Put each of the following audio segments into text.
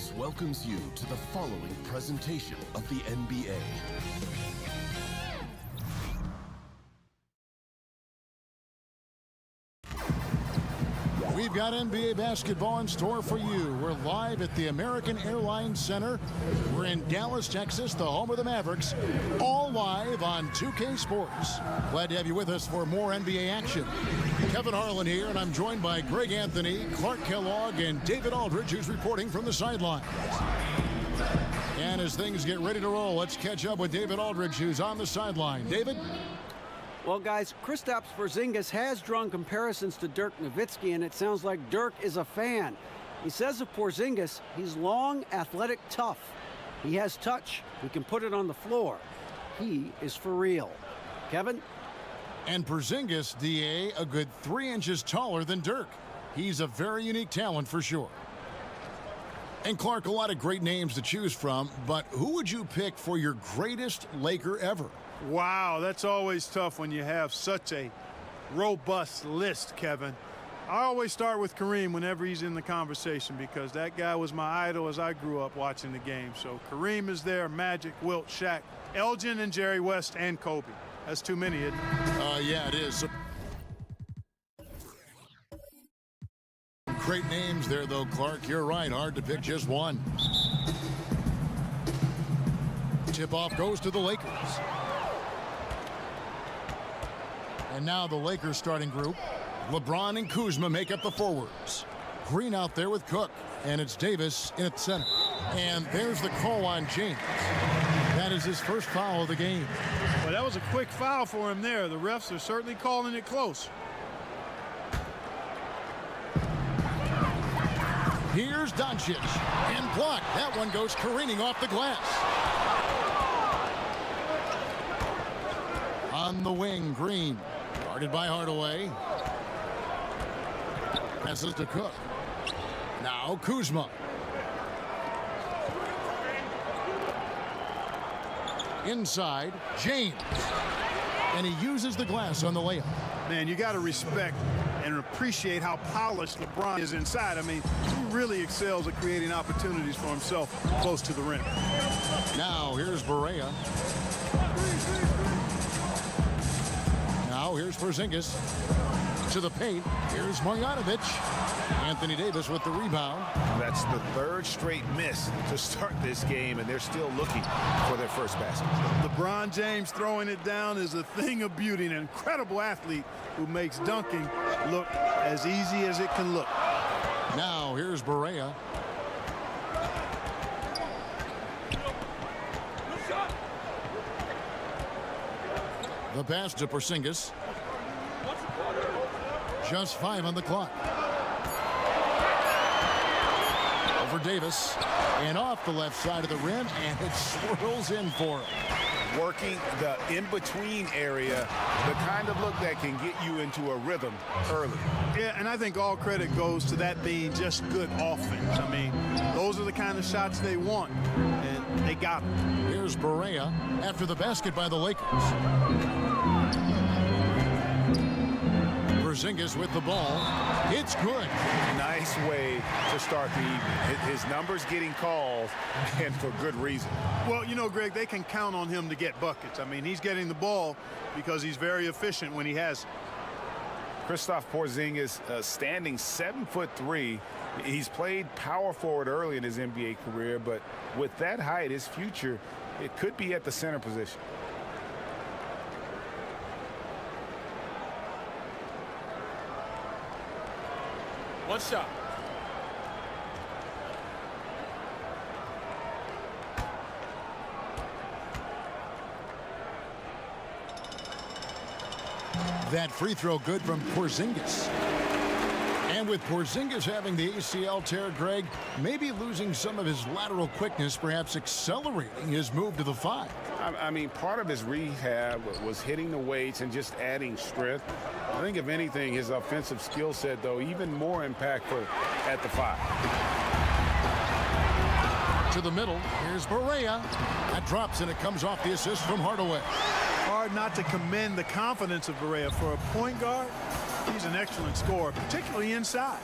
Mavericks welcomes you to the following presentation of the NBA. We've got NBA basketball in store for you. We're live at the American Airlines Center. We're in Dallas, Texas, the home of the Mavericks. All live on 2K Sports. Glad to have you with us for more NBA action. Kevin Harlan here, and I'm joined by Greg Anthony, Clark Kellogg, and David Aldridge, who's reporting from the sidelines. And as things get ready to roll, let's catch up with David Aldridge, who's on the sideline. David? Well, guys, Kristaps Porzingis has drawn comparisons to Dirk Nowitzki, and it sounds like Dirk is a fan. He says of Porzingis, he's long, athletic, tough. He has touch. He can put it on the floor. He is for real. Kevin? And Porzingis, DA, a good 3 inches taller than Dirk. He's a very unique talent for sure. And Clark, a lot of great names to choose from, but who would you pick for your greatest Laker ever? Wow, that's always tough when you have such a robust list, Kevin. I always start with Kareem whenever he's in the conversation because that guy was my idol as I grew up watching the game. So Kareem is there, Magic, Wilt, Shaq, Elgin, and Jerry West, and Kobe. That's too many, isn't it? Yeah, it is. Great names there, though, Clark. You're right. Hard to pick just one. Tip-off goes to the Lakers. And now the Lakers starting group. LeBron and Kuzma make up the forwards. Green out there with Cook. And it's Davis in at center. And there's the call on James. That is his first foul of the game. Well, that was a quick foul for him there. The refs are certainly calling it close. Here's Doncic. And blocked. That one goes careening off the glass. On the wing, Green. Guarded by Hardaway. Passes to Cook. Now Kuzma. Inside, James. And he uses the glass on the layup. Man, you got to respect and appreciate how polished LeBron is inside. I mean, he really excels at creating opportunities for himself close to the rim. Now here's Barea. Now here's Porzingis to the paint. Here's Marjanovic. Anthony Davis with the rebound. That's the third straight miss to start this game, and they're still looking for their first basket. LeBron James throwing it down is a thing of beauty, an incredible athlete who makes dunking look as easy as it can look. Now here's Barea. The pass to Porzingis. Just 5 on the clock. Over Davis. And off the left side of the rim, and it swirls in for him. Working the in-between area, the kind of look that can get you into a rhythm early. Yeah, and I think all credit goes to that being just good offense. I mean, those are the kind of shots they want, and they got them. Here's Barea after the basket by the Lakers. Porzingis with the ball. It's good. Nice way to start the evening. His numbers getting called, and for good reason. Well, you know, Greg, they can count on him to get buckets. I mean, he's getting the ball because he's very efficient when he has it. Kristaps Porzingis, standing 7'3". He's played power forward early in his NBA career, but with that height, his future, it could be at the center position. One shot. That free throw good from Porzingis. And with Porzingis having the ACL tear, Greg, maybe losing some of his lateral quickness, perhaps accelerating his move to the 5. I mean, part of his rehab was hitting the weights and just adding strength. I think, if anything, his offensive skill set, though, even more impactful at the 5. To the middle, here's Barea. That drops, and it comes off the assist from Hardaway. Hard not to commend the confidence of Barea. For a point guard, he's an excellent scorer, particularly inside.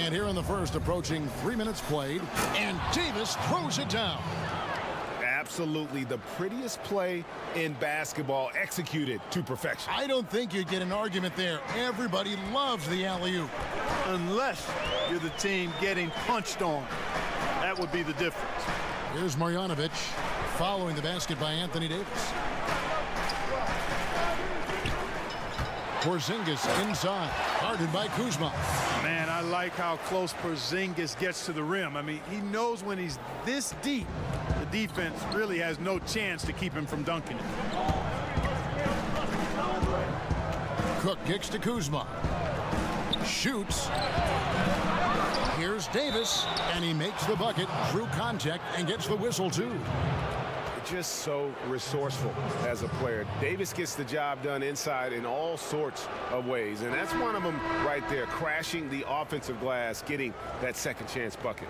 And here in the first, approaching 3 minutes played, and Davis throws it down. Absolutely the prettiest play in basketball, executed to perfection. I don't think you'd get an argument there. Everybody loves the alley-oop. Unless you're the team getting punched on. That would be the difference. Here's Marjanovic following the basket by Anthony Davis. Porzingis inside, guarded by Kuzma. Man, I like how close Porzingis gets to the rim. I mean, he knows when he's this deep, the defense really has no chance to keep him from dunking it. Cook kicks to Kuzma. Shoots. Here's Davis, and he makes the bucket through contact and gets the whistle, too. Just so resourceful as a player. Davis gets the job done inside in all sorts of ways, and that's one of them right there, crashing the offensive glass, getting that second chance bucket.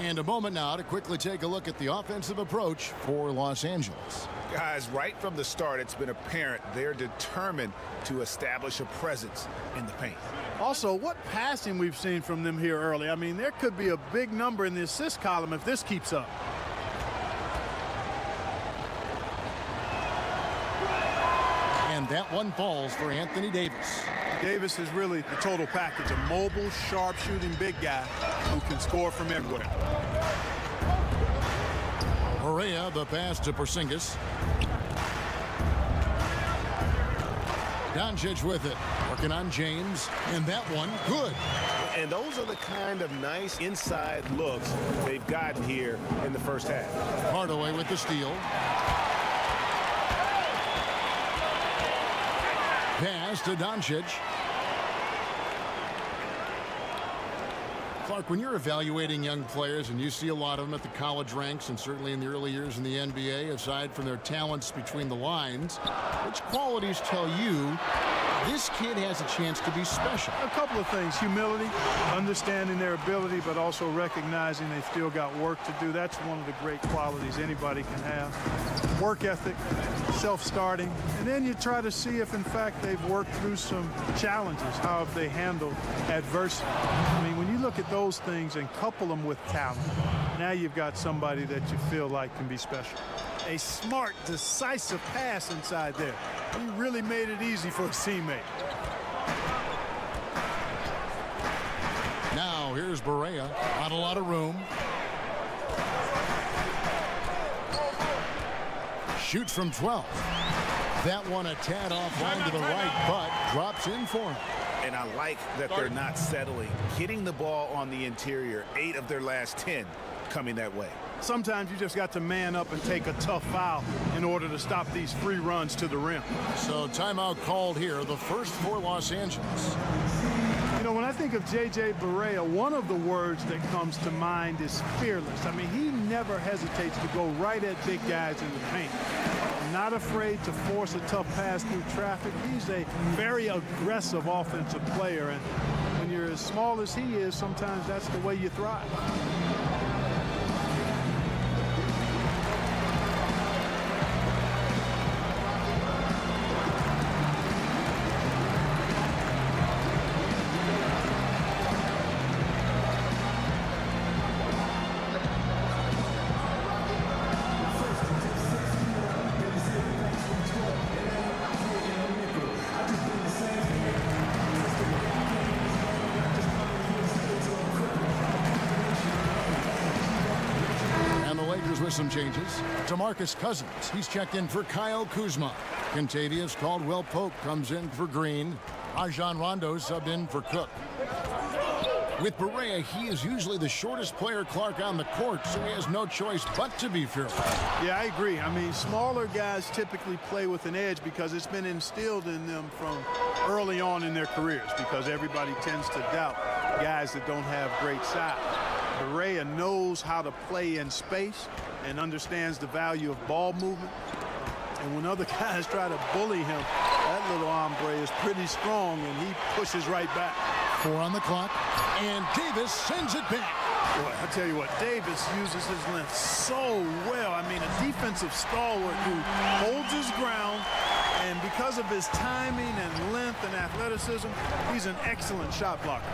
And a moment now to quickly take a look at the offensive approach for Los Angeles. Guys, right from the start, it's been apparent they're determined to establish a presence in the paint. Also, what passing we've seen from them here early. I mean, there could be a big number in the assist column if this keeps up. And that one falls for Anthony Davis. Davis is really the total package, a mobile, sharp-shooting big guy who can score from everywhere. Correa, the pass to Porzingis. Doncic with it, working on James, and that one good. And those are the kind of nice inside looks they've gotten here in the first half. Hardaway with the steal. Pass to Doncic. Clark, when you're evaluating young players and you see a lot of them at the college ranks and certainly in the early years in the NBA, aside from their talents between the lines, which qualities tell you this kid has a chance to be special? A couple of things. Humility, understanding their ability, but also recognizing they still got work to do. That's one of the great qualities anybody can have. Work ethic, self-starting, and then you try to see if, in fact, they've worked through some challenges. How have they handled adversity? I mean, when you look at those things and couple them with talent, now you've got somebody that you feel like can be special. A smart, decisive pass inside there. He really made it easy for his teammate. Now here's Barea. Not a lot of room. Shoots from 12. That one a tad offline to the right, but drops in for him. And I like that they're not settling. Hitting the ball on the interior, 8 of their last 10 coming that way. Sometimes you just got to man up and take a tough foul in order to stop these free runs to the rim. So timeout called here, the first for Los Angeles. You know, when I think of J.J. Barea, one of the words that comes to mind is fearless. I mean, he never hesitates to go right at big guys in the paint. Not afraid to force a tough pass through traffic. He's a very aggressive offensive player, and when you're as small as he is, sometimes that's the way you thrive. With some changes. DeMarcus Cousins, he's checked in for Kyle Kuzma. Contavious Caldwell-Pope comes in for Green. Rajon Rondo subbed in for Cook. With Barea, he is usually the shortest player, Clark, on the court, so he has no choice but to be fearless. Yeah, I agree. I mean, smaller guys typically play with an edge because it's been instilled in them from early on in their careers, because everybody tends to doubt guys that don't have great size. Barea knows how to play in space and understands the value of ball movement. And when other guys try to bully him, that little hombre is pretty strong, and he pushes right back. 4 on the clock, and Davis sends it back. Boy, I tell you what, Davis uses his length so well. I mean, a defensive stalwart who holds his ground, and because of his timing and length and athleticism, he's an excellent shot blocker.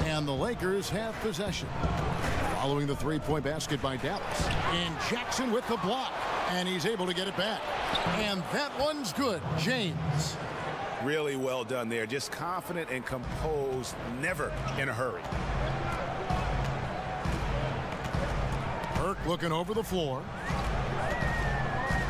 And the Lakers have possession. Following the three-point basket by Dallas. And Jackson with the block. And he's able to get it back. And that one's good. James. Really well done there. Just confident and composed, never in a hurry. Burke looking over the floor.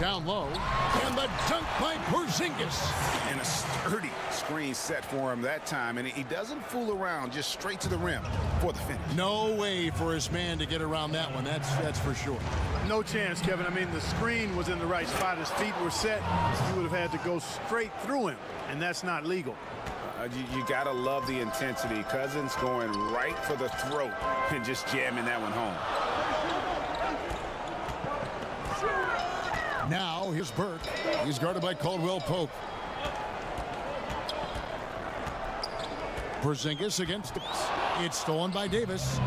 Down low. And the dunk by Porzingis. And a sturdy screen set for him that time. And he doesn't fool around, just straight to the rim for the finish. No way for his man to get around that one. That's for sure. No chance, Kevin. I mean, the screen was in the right spot. His feet were set. You would have had to go straight through him, and that's not legal. You got to love the intensity. Cousins going right for the throat and just jamming that one home. Now here's Burke. He's guarded by Caldwell Pope. Porzingis against us. It's stolen by Davis.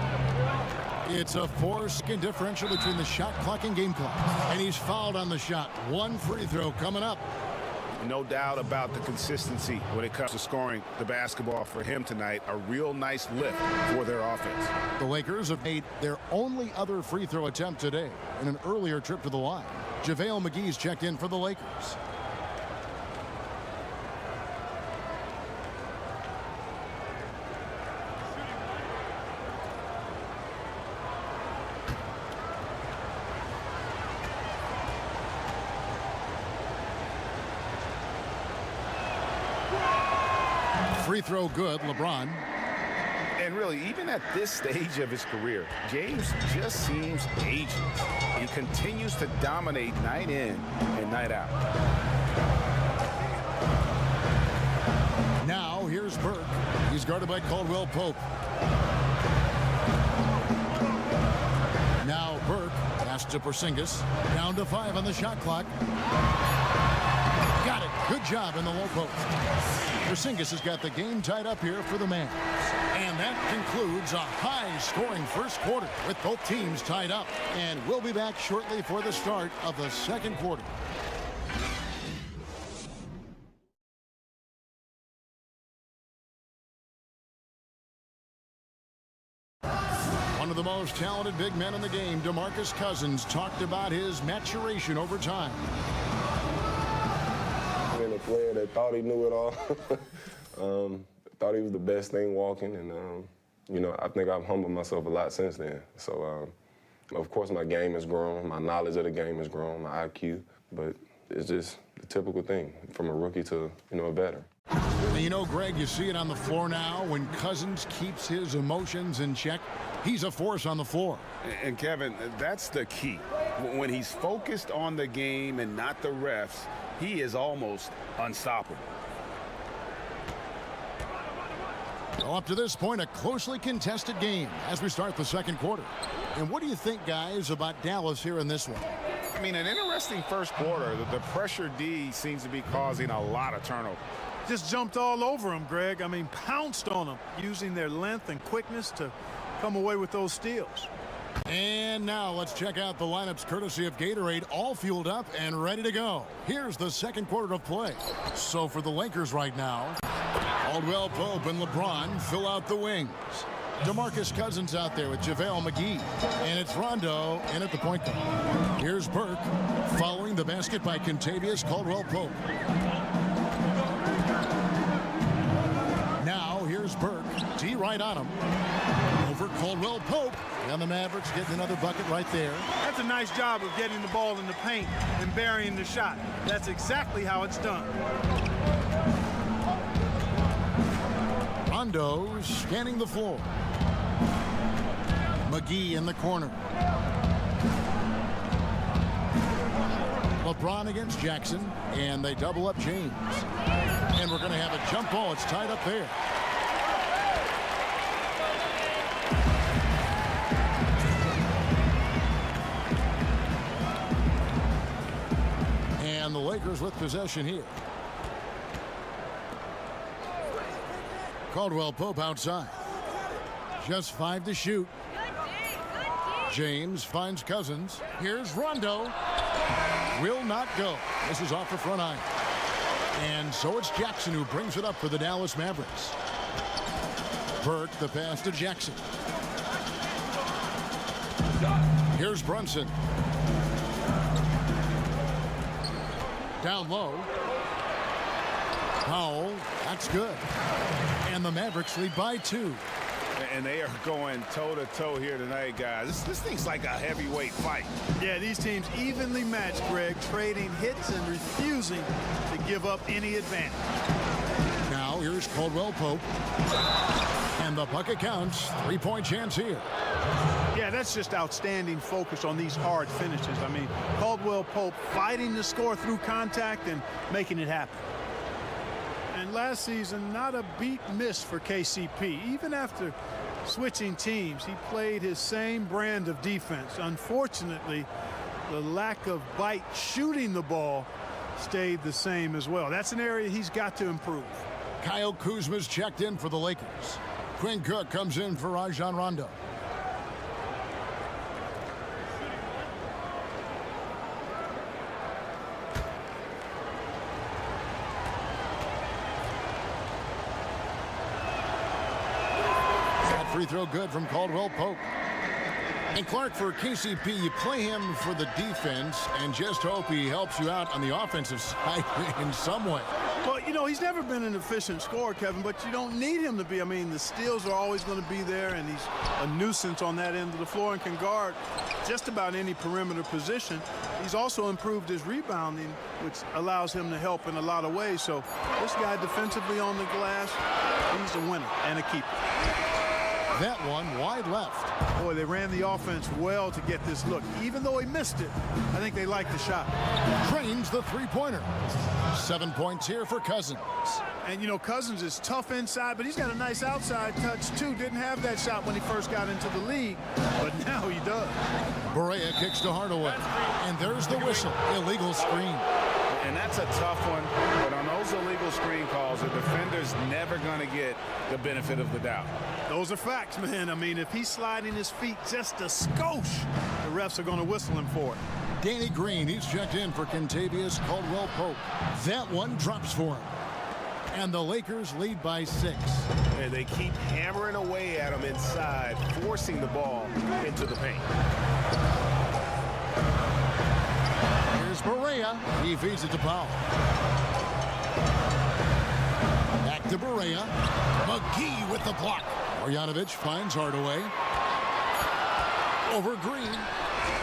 It's a 4-second differential between the shot clock and game clock. And he's fouled on the shot. One free throw coming up. No doubt about the consistency when it comes to scoring the basketball for him tonight. A real nice lift for their offense. The Lakers have made their only other free throw attempt today in an earlier trip to the line. JaVale McGee's checked in for the Lakers. Free throw good, LeBron. And really, even at this stage of his career, James just seems ageless. He continues to dominate night in and night out. Now here's Burke. He's guarded by Caldwell Pope. Now Burke pass to Porzingis. Down to 5 on the shot clock. Got it. Good job in the low post. Porzingis has got the game tied up here for the Mavs. And that concludes a high-scoring first quarter with both teams tied up. And we'll be back shortly for the start of the second quarter. One of the most talented big men in the game, DeMarcus Cousins, talked about his maturation over time. Being a player that thought he knew it all, thought he was the best thing walking, and you know, I think I've humbled myself a lot since then. So, of course, my game has grown, my knowledge of the game has grown, my IQ, but it's just the typical thing from a rookie to, you know, a veteran. And you know, Greg, you see it on the floor now when Cousins keeps his emotions in check. He's a force on the floor. And Kevin, that's the key. When he's focused on the game and not the refs, he is almost unstoppable. Well, up to this point, a closely contested game as we start the second quarter. And what do you think, guys, about Dallas here in this one? I mean, an interesting first quarter. The pressure D seems to be causing a lot of turnover. Just jumped all over him, Greg. I mean, pounced on him, using their length and quickness to come away with those steals. And now let's check out the lineups courtesy of Gatorade, all fueled up and ready to go. Here's the second quarter of play. So for the Lakers right now, Caldwell Pope and LeBron fill out the wings. DeMarcus Cousins out there with JaVale McGee. And it's Rondo in at the point guard. Here's Burke following the basket by Kentavious Caldwell Pope. Now here's Burke. D right on him. Over Caldwell Pope. And the Mavericks getting another bucket right there. That's a nice job of getting the ball in the paint and burying the shot. That's exactly how it's done. Rondo scanning the floor. McGee in the corner. LeBron against Jackson, and they double up James. And we're going to have a jump ball. It's tied up there. And the Lakers with possession here. Caldwell Pope outside. Just 5 to shoot. James finds Cousins. Here's Rondo. Will not go. This is off the front iron. And so it's Jackson who brings it up for the Dallas Mavericks. Burke, the pass to Jackson. Here's Brunson. Down low. Powell, that's good. And the Mavericks lead by 2. And they are going toe-to-toe here tonight, guys. This thing's like a heavyweight fight. Yeah, these teams evenly matched, Greg, trading hits and refusing to give up any advantage. Now here's Caldwell Pope. And the bucket counts. 3-point chance here. Yeah, that's just outstanding focus on these hard finishes. I mean, Caldwell Pope fighting to score through contact and making it happen. And last season, not a beat missed for KCP. Even after switching teams, he played his same brand of defense. Unfortunately, the lack of bite shooting the ball stayed the same as well. That's an area he's got to improve. Kyle Kuzma's checked in for the Lakers. Quinn Cook comes in for Rajon Rondo. Free throw good from Caldwell Pope. And Clark, for KCP, you play him for the defense and just hope he helps you out on the offensive side in some way. Well, you know, he's never been an efficient scorer, Kevin, but you don't need him to be. I mean, the steals are always going to be there, and he's a nuisance on that end of the floor and can guard just about any perimeter position. He's also improved his rebounding, which allows him to help in a lot of ways. So this guy defensively on the glass, he's a winner and a keeper. That one wide left. Boy, they ran the offense well to get this look. Even though he missed it, I think they liked the shot. Trains the three-pointer. 7 points here for Cousins. And, you know, Cousins is tough inside, but he's got a nice outside touch, too. Didn't have that shot when he first got into the league, but now he does. Barea kicks to Hardaway. And there's the whistle. Illegal screen. And that's a tough one, but on those illegal screen calls, the defender's never going to get the benefit of the doubt. Those are facts, man. I mean, if he's sliding his feet just a skosh, the refs are going to whistle him for it. Danny Green, he's checked in for Kentavious Caldwell Pope. That one drops for him. And the Lakers lead by 6. And they keep hammering away at him inside, forcing the ball into the paint. Here's Barea. He feeds it to Powell. Back to Barea. McGee with the block. Marjanovic finds Hardaway. Over Green.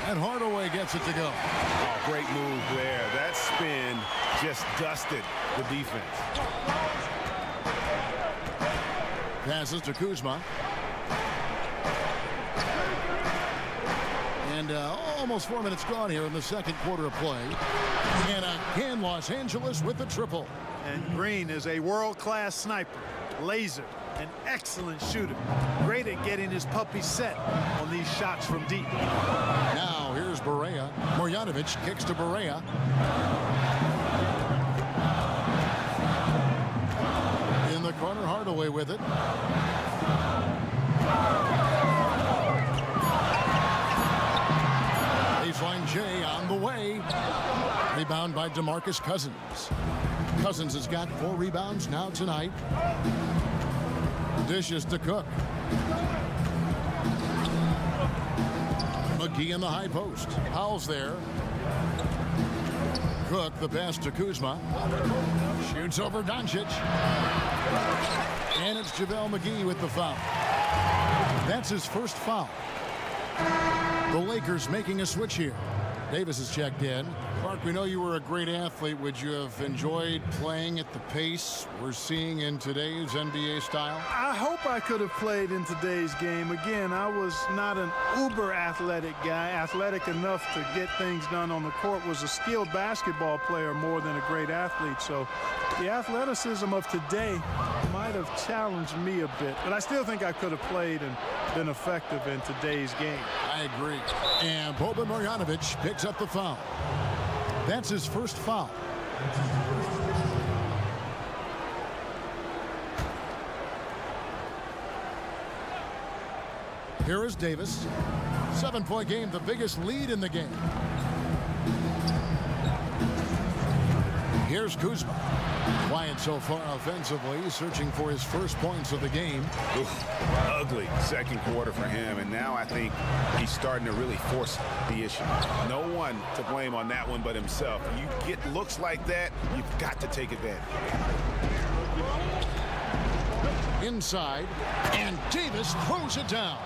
And Hardaway gets it to go. Oh, great move there. That spin just dusted the defense. Passes to Kuzma. And almost 4 minutes gone here in the second quarter of play. And again, Los Angeles with the triple. And Green is a world-class sniper. Laser. An excellent shooter. Great at getting his puppy set on these shots from deep. Now here's Barea. Marjanovic kicks to Barea. In the corner, Hardaway with it. Baseline J on the way. Rebound by DeMarcus Cousins. Cousins has got 4 rebounds now tonight. Dishes to Cook. McGee in the high post. Powell's there. Cook, the pass to Kuzma. Shoots over Doncic. And it's JaVale McGee with the foul. That's his first foul. The Lakers making a switch here. Davis is checked in. Mark, we know you were a great athlete. Would you have enjoyed playing at the pace we're seeing in today's NBA style? I hope I could have played in today's game. Again, I was not an uber athletic guy. Athletic enough to get things done on the court. Was a skilled basketball player more than a great athlete. So the athleticism of today might have challenged me a bit. But I still think I could have played and been effective in today's game. I agree. And Boban Marjanovic picks up the foul. That's his first foul. Here is Davis. 7-point game, the biggest lead in the game. Here's Kuzma. Quiet so far offensively, searching for his first points of the game. Oof, ugly second quarter for him, and now I think he's starting to really force the issue. No one to blame on that one but himself. You get looks like that, you've got to take advantage. Inside, and Davis throws it down.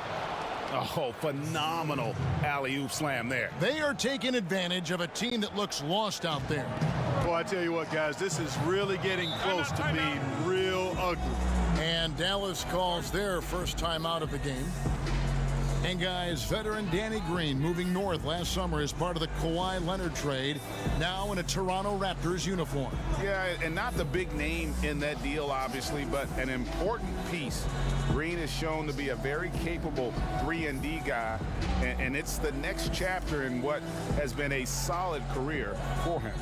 Oh, phenomenal alley-oop slam there. They are taking advantage of a team that looks lost out there. Well, I tell you what, guys, this is really getting close to being real ugly. And Dallas calls their first time out of the game. And guys, veteran Danny Green moving north last summer as part of the Kawhi Leonard trade, now in a Toronto Raptors uniform. Yeah, and not the big name in that deal, obviously, but an important piece. Green is shown to be a very capable 3-and-D guy, and it's the next chapter in what has been a solid career for him.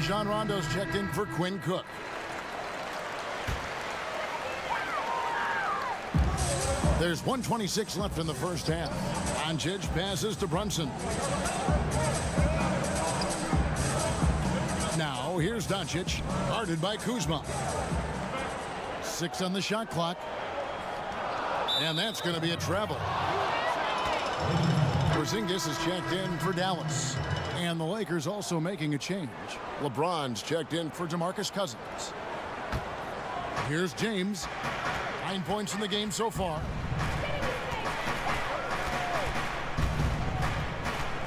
John Rondo's checked in for Quinn Cook. There's 1:26 left in the first half. Doncic passes to Brunson. Now here's Doncic, guarded by Kuzma. 6 on the shot clock. And that's going to be a travel. Porzingis is checked in for Dallas. And the Lakers also making a change. LeBron's checked in for DeMarcus Cousins. Here's James. 9 points in the game so far.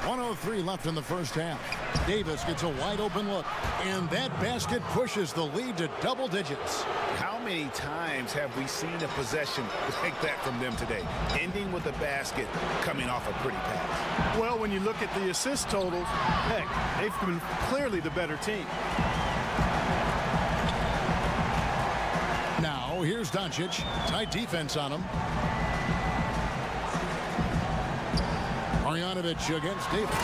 1:03 left in the first half. Davis gets a wide open look. And that basket pushes the lead to double digits. How many times have we seen a possession like that from them today, ending with a basket coming off a pretty pass? Well, when you look at the assist totals, heck, they've been clearly the better team. Now, here's Doncic. Tight defense on him. Marjanovic against Davis.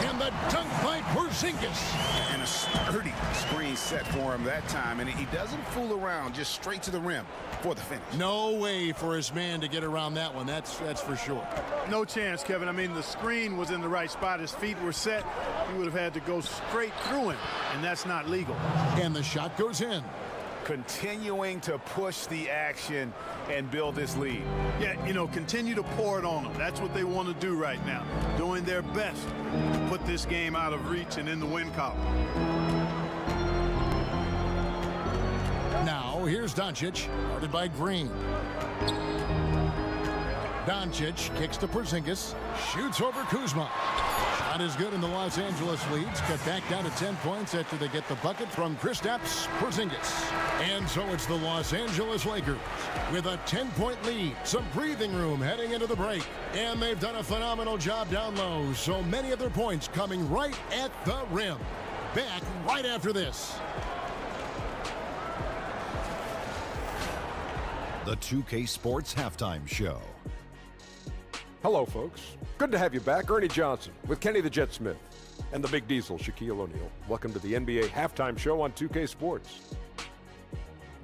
And the dunk by Porzingis. And a sturdy screen set for him that time, and he doesn't fool around, just straight to the rim for the finish. No way for his man to get around that one, that's for sure. No chance, Kevin. I mean, the screen was in the right spot. His feet were set. He would have had to go straight through him, and that's not legal. And the shot goes in. Continuing to push the action and build this lead. Yeah, you know, continue to pour it on them. That's what they want to do right now. Doing their best to put this game out of reach and in the win column. Now, here's Doncic, guarded by Green. Doncic kicks to Porzingis, shoots over Kuzma. Shot is good, and the Los Angeles leads cut back down to 10 points after they get the bucket from Kristaps Porzingis. And so it's the Los Angeles Lakers with a 10-point lead, some breathing room heading into the break. And they've done a phenomenal job down low, so many of their points coming right at the rim. Back right after this. The 2K Sports Halftime Show. Hello, folks. Good to have you back. Ernie Johnson with Kenny the Jet Smith and the Big Diesel, Shaquille O'Neal. Welcome to the NBA Halftime Show on 2K Sports.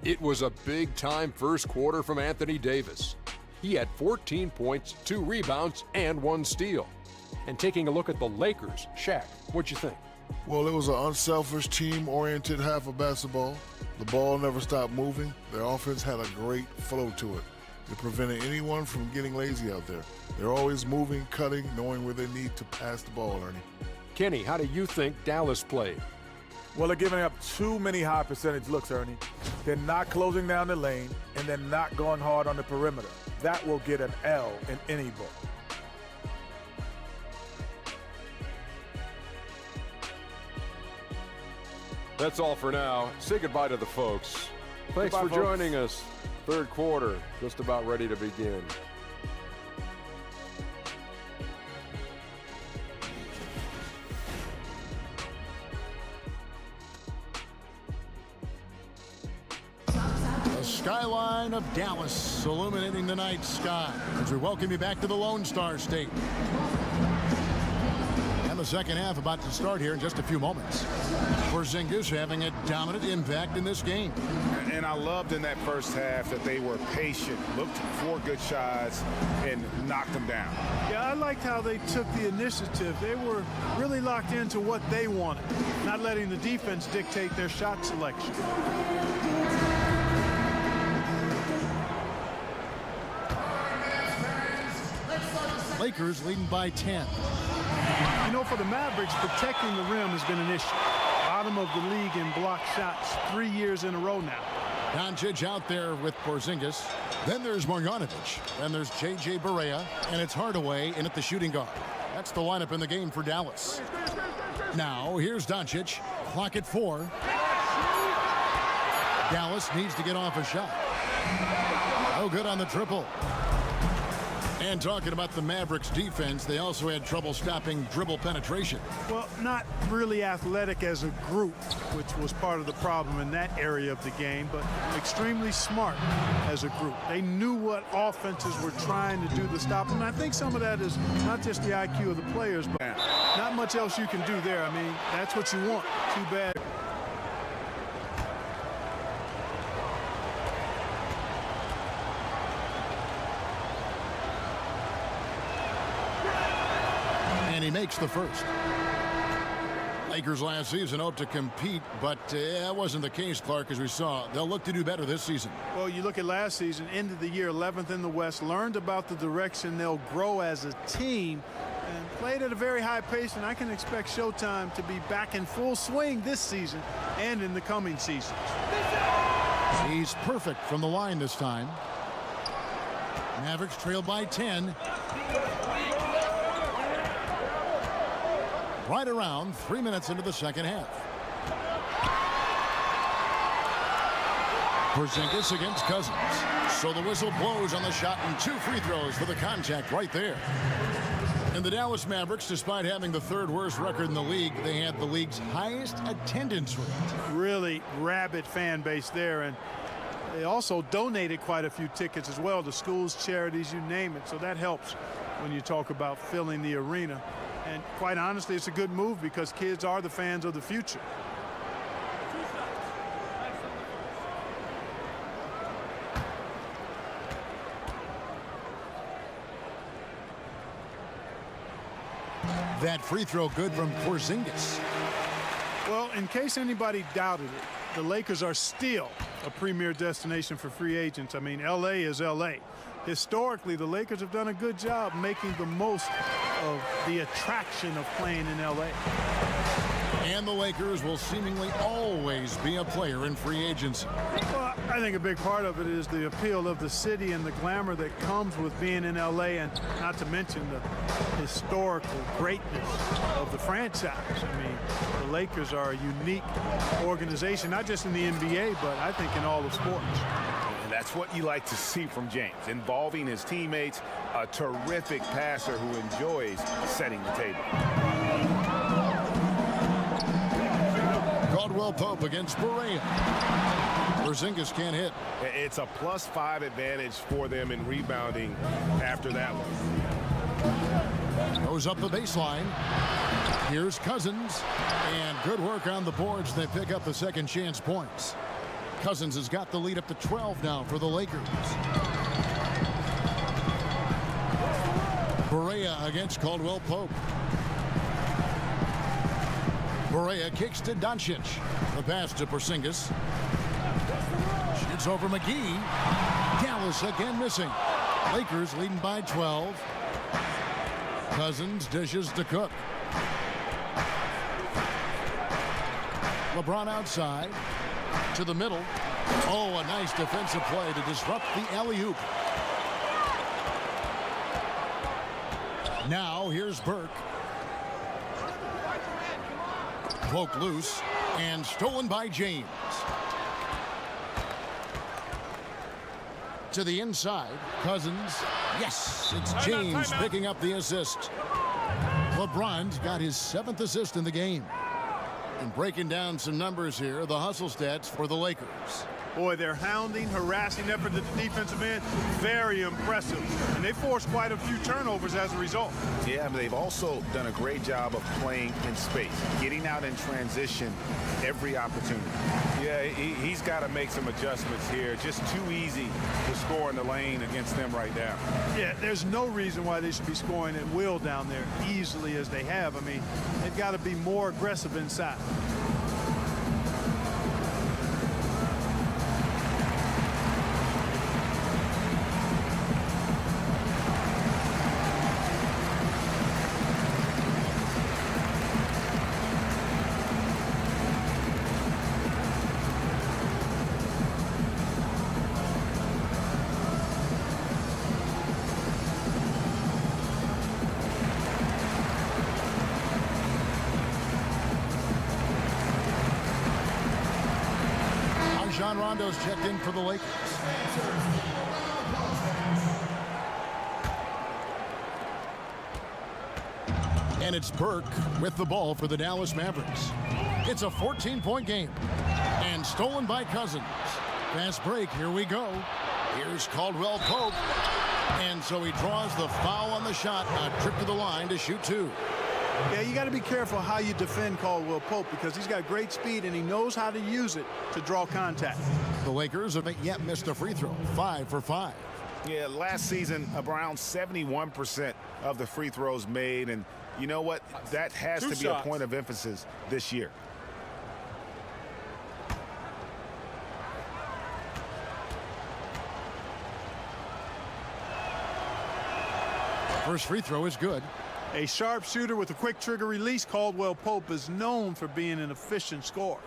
It was a big-time first quarter from Anthony Davis. He had 14 points, 2 rebounds, and 1 steal. And taking a look at the Lakers, Shaq, what'd you think? Well, it was an unselfish, team-oriented half of basketball. The ball never stopped moving. Their offense had a great flow to it. It prevented anyone from getting lazy out there. They're always moving, cutting, knowing where they need to pass the ball, Ernie. Kenny, how do you think Dallas played? Well, they're giving up too many high percentage looks, Ernie. They're not closing down the lane, and they're not going hard on the perimeter. That will get an L in any book. That's all for now. Say goodbye to the folks. Thanks Goodbye, for folks. joining us. Third quarter just about ready to begin. The skyline of Dallas illuminating the night sky as we welcome you back to the Lone Star State. And the second half about to start here in just a few moments. Porzingis having a dominant impact in this game. And I loved in that first half that they were patient, looked for good shots, and knocked them down. Yeah, I liked how they took the initiative. They were really locked into what they wanted, not letting the defense dictate their shot selection. Lakers leading by 10. You know, for the Mavericks, protecting the rim has been an issue. Bottom of the league in block shots 3 years in a row now. Doncic out there with Porzingis. Then there's Marjanovic. Then there's J.J. Barea. And it's Hardaway in at the shooting guard. That's the lineup in the game for Dallas. Now, here's Doncic. Clock at 4. Dallas needs to get off a shot. Oh, good on the triple. And talking about the Mavericks defense, they also had trouble stopping dribble penetration. Well, not really athletic as a group, which was part of the problem in that area of the game, but extremely smart as a group. They knew what offenses were trying to do to stop them. And I think some of that is not just the IQ of the players, but not much else you can do there. I mean, that's what you want. Too bad. And he makes the first. Lakers last season hoped to compete, but that wasn't the case, Clark, as we saw. They'll look to do better this season. Well, you look at last season, end of the year, 11th in the West, learned about the direction they'll grow as a team, and played at a very high pace, and I can expect Showtime to be back in full swing this season and in the coming seasons. He's perfect from the line this time. Mavericks trail by 10. Right around 3 minutes into the second half. Porzingis against Cousins. So the whistle blows on the shot and 2 free throws for the contact right there. And the Dallas Mavericks, despite having the 3rd worst record in the league, they had the league's highest attendance rate. Really rabid fan base there, and they also donated quite a few tickets as well to schools, charities, you name it. So that helps when you talk about filling the arena. And quite honestly, it's a good move because kids are the fans of the future. That free throw good from Porzingis. Well, in case anybody doubted it, the Lakers are still a premier destination for free agents. I mean, L.A. is L.A. Historically, the Lakers have done a good job making the most of the attraction of playing in L.A. And the Lakers will seemingly always be a player in free agency. Well, I think a big part of it is the appeal of the city and the glamour that comes with being in L.A., and not to mention the historical greatness of the franchise. I mean, the Lakers are a unique organization, not just in the NBA, but I think in all of sports. And that's what you like to see from James, involving his teammates, a terrific passer who enjoys setting the table. Caldwell Pope against Barea. Porzingis can't hit. It's a +5 advantage for them in rebounding after that one. Goes up the baseline. Here's Cousins. And good work on the boards. They pick up the second chance points. Cousins has got the lead up to 12 now for the Lakers. Barea against Caldwell Pope. Barea kicks to Doncic. The pass to Porzingis. Shoots over McGee. Dallas again missing. Lakers leading by 12. Cousins dishes to Cook. LeBron outside. To the middle. Oh, a nice defensive play to disrupt the alley-oop. Now here's Burke. Poke loose and stolen by James. to the inside. Cousins. Yes, it's James picking up the assist. LeBron's got his 7th assist in the game. And breaking down some numbers here, the hustle stats for the Lakers. Boy, their hounding, harassing effort at the defensive end, very impressive. And they forced quite a few turnovers as a result. Yeah, but they've also done a great job of playing in space, getting out in transition every opportunity. Yeah, he's got to make some adjustments here. Just too easy to score in the lane against them right now. Yeah, there's no reason why they should be scoring at will down there easily as they have. I mean, they've got to be more aggressive inside. John Rondo's checked in for the Lakers. And it's Burke with the ball for the Dallas Mavericks. It's a 14-point game. And stolen by Cousins. Fast break, here we go. Here's Caldwell Pope. And so he draws the foul on the shot. A trip to the line to shoot 2. Yeah, you got to be careful how you defend Caldwell Pope because he's got great speed and he knows how to use it to draw contact. The Lakers haven't yet missed a free throw. 5 for 5. Yeah, last season, around 71% of the free throws made. And you know what? That has to be a point of emphasis this year. First free throw is good. A sharp shooter with a quick trigger release, Caldwell Pope is known for being an efficient scorer.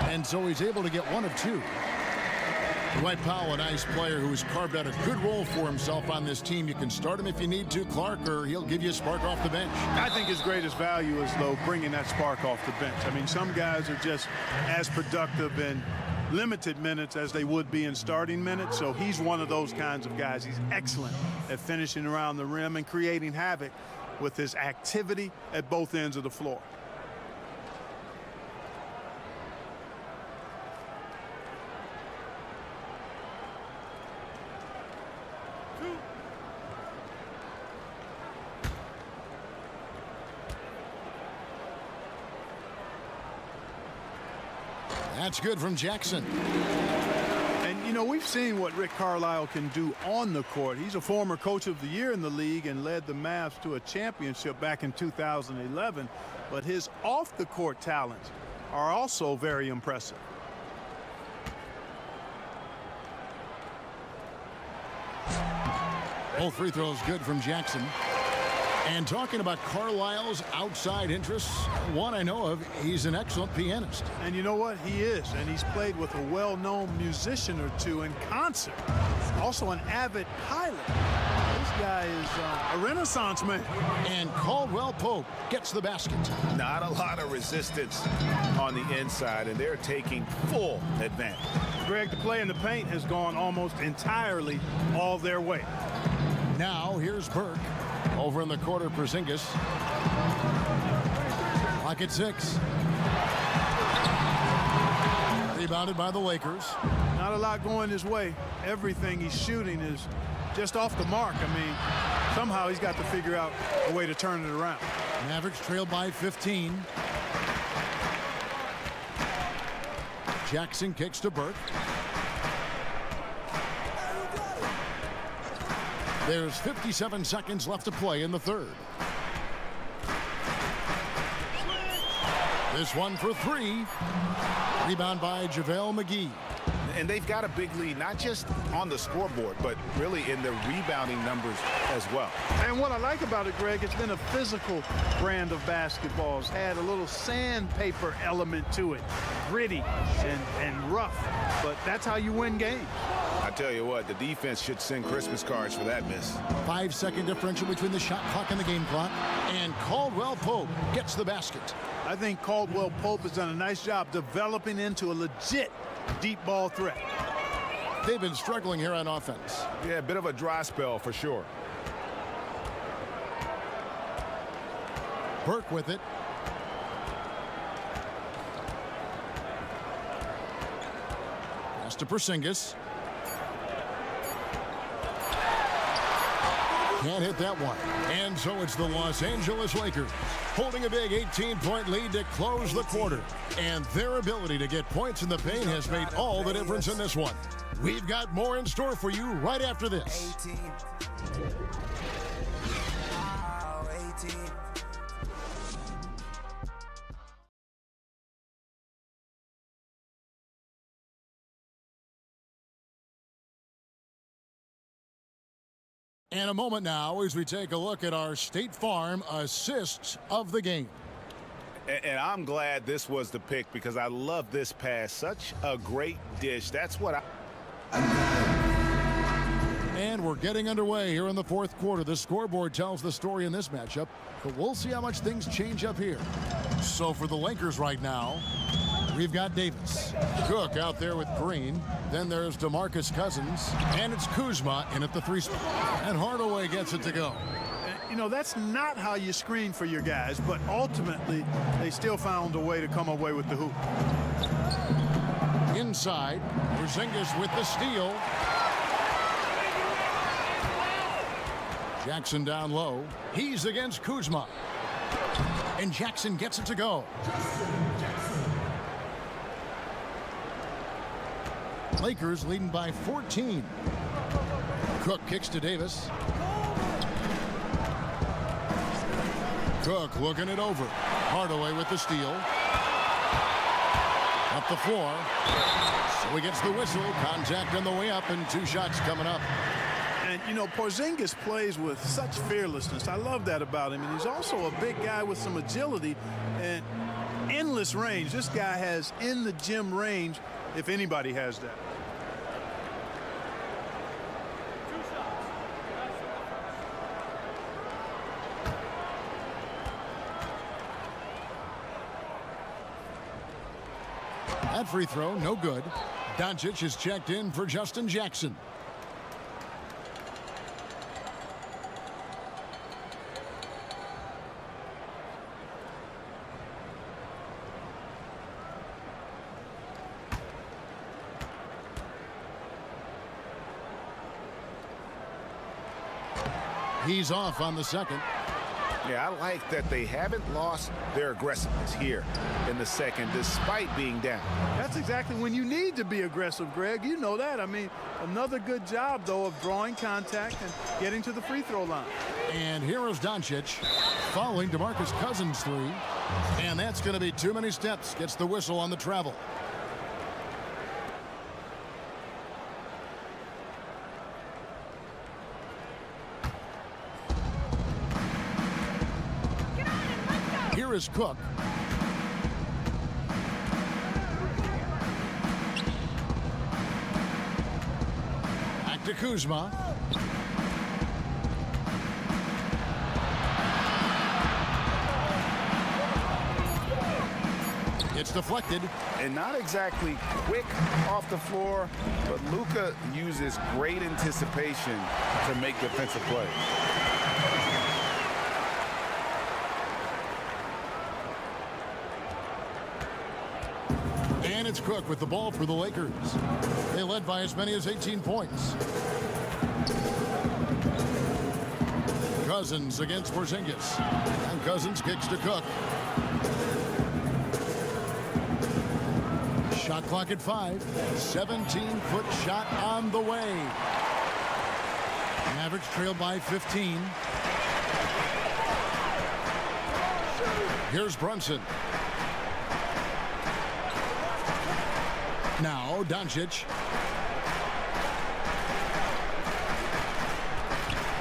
And so he's able to get 1 of 2. Dwight Powell, a nice player who's carved out a good role for himself on this team. You can start him if you need to, Clark, or he'll give you a spark off the bench. I think his greatest value is, though, bringing that spark off the bench. I mean, some guys are just as productive in limited minutes as they would be in starting minutes, so he's one of those kinds of guys. He's excellent at finishing around the rim and creating havoc with his activity at both ends of the floor. That's good from Jackson. And, you know, we've seen what Rick Carlisle can do on the court. He's a former coach of the year in the league and led the Mavs to a championship back in 2011. But his off-the-court talents are also very impressive. Both free throws good from Jackson. And talking about Carlisle's outside interests, one I know of, he's an excellent pianist. And you know what? He is. And he's played with a well-known musician or two in concert. Also an avid pilot. This guy is a Renaissance man. And Caldwell Pope gets the basket. Not a lot of resistance on the inside, and they're taking full advantage. Greg, the play in the paint has gone almost entirely all their way. Now here's Burke. Over in the corner, Porzingis. Clock at 6. Rebounded by the Lakers. Not a lot going his way. Everything he's shooting is just off the mark. I mean, somehow he's got to figure out a way to turn it around. Mavericks trail by 15. Jackson kicks to Burke. There's 57 seconds left to play in the third. This one for 3. Rebound by JaVale McGee. And they've got a big lead, not just on the scoreboard, but really in the rebounding numbers as well. And what I like about it, Greg, it's been a physical brand of basketball. It's had a little sandpaper element to it. Gritty and rough. But that's how you win games. I tell you what, the defense should send Christmas cards for that miss. 5-second differential between the shot clock and the game clock. And Caldwell Pope gets the basket. I think Caldwell Pope has done a nice job developing into a legit deep ball threat. They've been struggling here on offense. Yeah, a bit of a dry spell for sure. Burke with it. Pass to Porzingis. Can't hit that one. And so it's the Los Angeles Lakers holding a big 18-point lead to close the quarter. And their ability to get points in the paint has made all the difference in this one. We've got more in store for you right after this. 18. And a moment now as we take a look at our State Farm assists of the game. And I'm glad this was the pick because I love this pass. Such a great dish. That's what And we're getting underway here in the fourth quarter. The scoreboard tells the story in this matchup, but we'll see how much things change up here. So for the Lakers right now, we've got Davis. Cook out there with Green. Then there's DeMarcus Cousins. And it's Kuzma in at the 3 spot. And Hardaway gets it to go. You know, that's not how you screen for your guys, but ultimately they still found a way to come away with the hoop. Inside, Porzingis with the steal. Jackson down low. He's against Kuzma. And Jackson gets it to go. Lakers leading by 14. Cook kicks to Davis. Cook looking it over. Hardaway with the steal. Up the floor. So he gets the whistle. Contact on the way up and 2 shots coming up. And, you know, Porzingis plays with such fearlessness. I love that about him. And he's also a big guy with some agility and endless range. This guy has in the gym range if anybody has that. That free throw, no good. Doncic is checked in for Justin Jackson. He's off on the second. Yeah, I like that they haven't lost their aggressiveness here in the second despite being down. That's exactly when you need to be aggressive, Greg. You know that. I mean, another good job, though, of drawing contact and getting to the free throw line. And here is Doncic following DeMarcus Cousins 3. And that's going to be too many steps. Gets the whistle on the travel. Here is Cook. Back to Kuzma. It's deflected. And not exactly quick off the floor, but Luka uses great anticipation to make defensive plays. And it's Cook with the ball for the Lakers. They led by as many as 18 points. Cousins against Porzingis. And Cousins kicks to Cook. Shot clock at 5. 17-foot shot on the way. Mavericks trailed by 15. Here's Brunson. Now Doncic.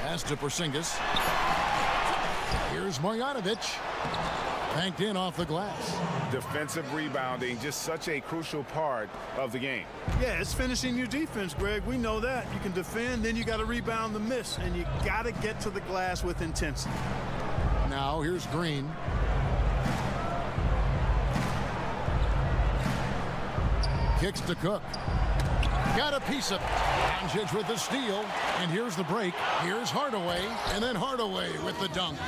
Pass to Porzingis. Here's Marjanovic. Banked in off the glass. Defensive rebounding, just such a crucial part of the game. Yeah, it's finishing your defense, Greg. We know that. You can defend, then you got to rebound the miss, and you got to get to the glass with intensity. Now here's Green. Kicks to Cook. Got a piece of it. Doncic with the steal. And here's the break. Here's Hardaway. And then Hardaway with the dunk.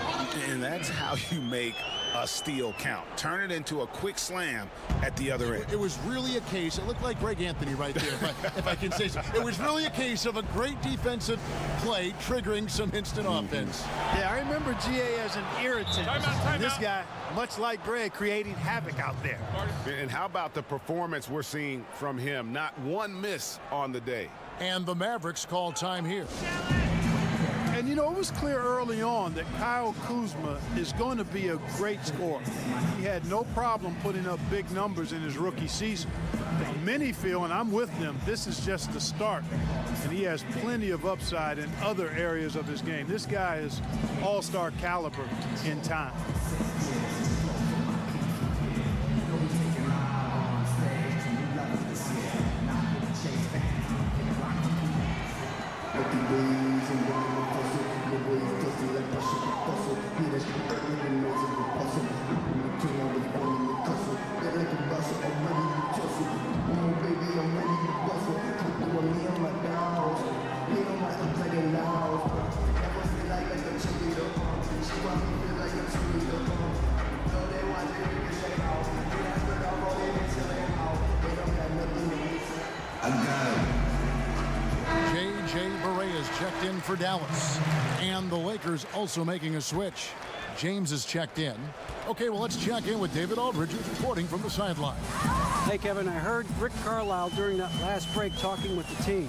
And that's how you make a steal count. Turn it into a quick slam at the other end. It was really a case. It looked like Greg Anthony right there, if I can say so. It was really a case of a great defensive play triggering some instant offense. Yeah, I remember GA as an irritant. This guy, much like Greg, creating havoc out there. And how about the performance we're seeing from him? Not one miss on the day. And the Mavericks call time here. And, you know, it was clear early on that Kyle Kuzma is going to be a great scorer. He had no problem putting up big numbers in his rookie season. Many feel, and I'm with them, this is just the start. And he has plenty of upside in other areas of his game. This guy is all-star caliber in time. Checked in for Dallas. And the Lakers also making a switch. James is checked in. Okay, well, let's check in with David Aldridge, who's reporting from the sideline. Hey, Kevin, I heard Rick Carlisle during that last break talking with the team.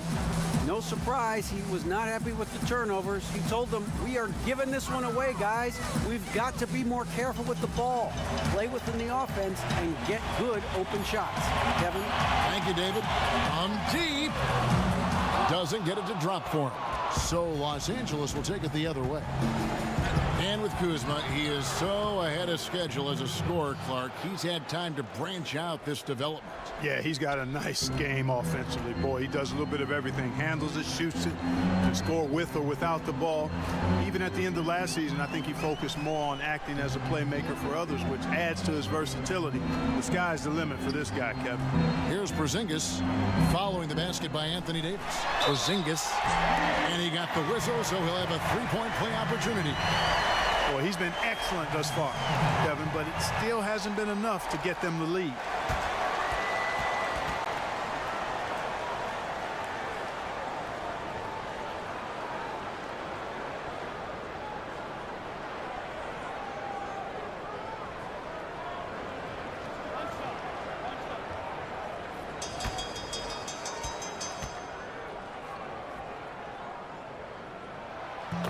No surprise, he was not happy with the turnovers. He told them, we are giving this one away, guys. We've got to be more careful with the ball, play within the offense, and get good open shots. Kevin? Thank you, David. Deep. Doesn't get it to drop for him. So Los Angeles will take it the other way. And with Kuzma, he is so ahead of schedule as a scorer, Clark. He's had time to branch out this development. Yeah, he's got a nice game offensively. Boy, he does a little bit of everything. Handles it, shoots it, can score with or without the ball. Even at the end of last season, I think he focused more on acting as a playmaker for others, which adds to his versatility. The sky's the limit for this guy, Kevin. Here's Porzingis following the basket by Anthony Davis. Porzingis. And he got the whistle, so he'll have a three-point play opportunity. Boy, he's been excellent thus far, Kevin, but it still hasn't been enough to get them the lead.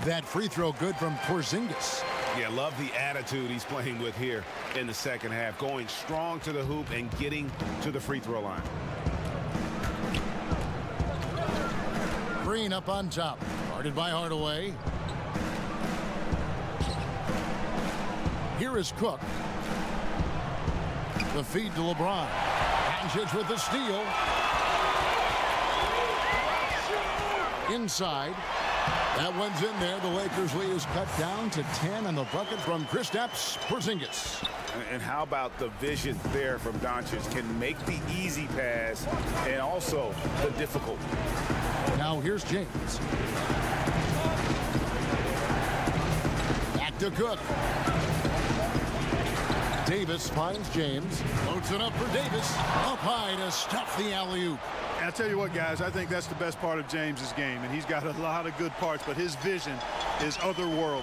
That free throw good from Porzingis. Yeah, love the attitude he's playing with here in the second half. Going strong to the hoop and getting to the free throw line. Green up on top. Guarded by Hardaway. Here is Cook. The feed to LeBron. Doncic with the steal. Inside. That one's in there. The Lakers lead is cut down to 10 on the bucket from Kristaps Porzingis. And how about the vision there from Doncic? Can make the easy pass and also the difficult. Now here's James. Back to Cook. Davis finds James. Floats it up for Davis. Up high to stuff the alley-oop. And I'll tell you what, guys, I think that's the best part of James's game, and he's got a lot of good parts, but his vision is otherworldly.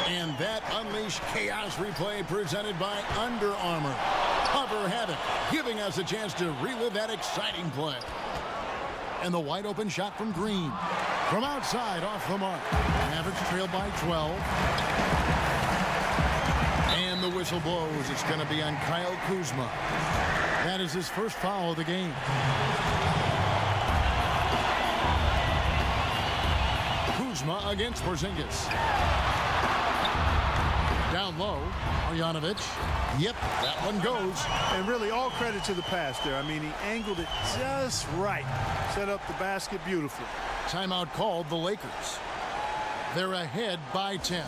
And that Unleash Chaos replay presented by Under Armour. Cover Havoc, giving us a chance to relive that exciting play. And the wide open shot from Green. From outside, off the mark. Mavericks trail by 12. And the whistle blows. It's going to be on Kyle Kuzma. That is his first foul of the game. Kuzma against Porzingis. Down low, Marjanovic. Yep, that one goes. And really all credit to the pass there. I mean, he angled it just right. Set up the basket beautifully. Timeout called the Lakers. They're ahead by 10.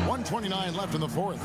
1:29 left in the fourth.